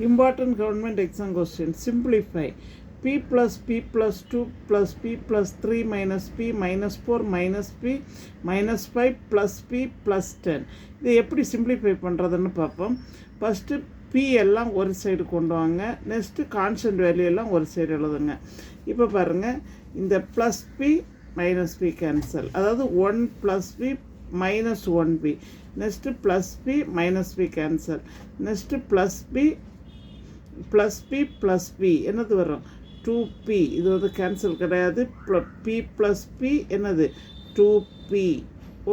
Important government exam question. Simplify. P plus P plus 2 plus P plus 3 minus P minus 4 minus P minus 5 plus P plus 10. இதை எப்படி simplify பண்ணுறதுன்னு பார்ப்போம். First P எல்லாம் ஒரு side கொண்டு வாங்க. Next constant value எல்லாம் ஒரு சைடு எழுதுங்க. இப்போ பாருங்கள், இந்த plus P minus P cancel, அதாவது 1 plus P minus 1P. Next plus P minus P cancel. Next plus plus P என்னது வரும்? 2P. இது வந்து கேன்சல் கிடையாது. P ப்ளஸ் P என்னது? 2P.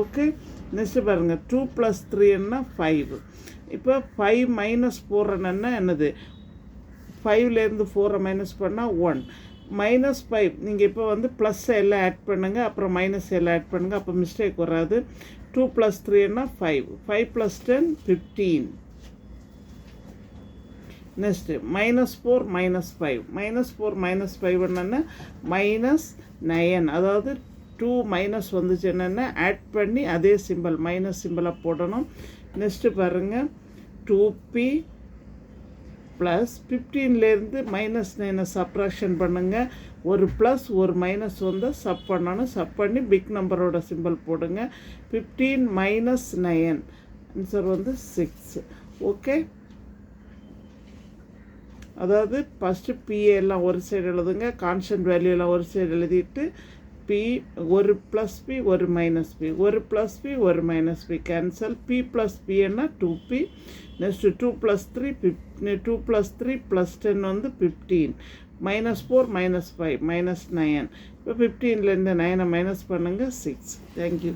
ஓகே, நெக்ஸ்ட்டு பாருங்கள், 2 ப்ளஸ் 3 என்ன? 5. இப்போ 5 மைனஸ் 4 என்னது? 5லேருந்து 4 மைனஸ் பண்ணால் 1. மைனஸ் 5. நீங்கள் இப்போ வந்து ப்ளஸ் எல்லாம் ஆட் பண்ணுங்கள், அப்புறம் மைனஸ் எல்லாம் ஆட் பண்ணுங்கள், அப்போ மிஸ்டேக் வராது. 2 ப்ளஸ் 3 என்ன? 5. 5 plus 10 15. Next minus 4 minus 5. Minus 4 minus 5 என்னென்னா -9. அதாவது 2 மைனஸ் வந்துச்சு என்னென்னா ஆட் பண்ணி அதே சிம்பிள் மைனஸ் சிம்பிளாக போடணும். நெக்ஸ்ட்டு பாருங்கள், 2P ப்ளஸ் 15லேருந்து -9 சப்ராக்ஷன் பண்ணுங்கள். ஒரு ப்ளஸ் ஒரு மைனஸ் வந்து சப் பண்ணணும். சப் பண்ணி பிக் நம்பரோட சிம்பிள் போடுங்க. 15 மைனஸ் 9 ஆன்சர் வந்து 6. ஓகே, அதாவது ஃபஸ்ட்டு பிஏ எல்லாம் ஒரு சைடு எழுதுங்க, கான்ஸ்டன்ட் வேல்யூ எல்லாம் ஒரு சைடு எழுதிட்டு பி ஒரு ப்ளஸ் பி ஒரு மைனஸ் பி, ஒரு ப்ளஸ் பி ஒரு minus P cancel. P plus P என்ன? 2P. நெக்ஸ்ட்டு 2 ப்ளஸ் 3 ப்ளஸ் 10 வந்து 15. -4 -5 -9. இப்போ 15லேருந்து 9 மைனஸ் பண்ணுங்கள், 6. தேங்க்யூ.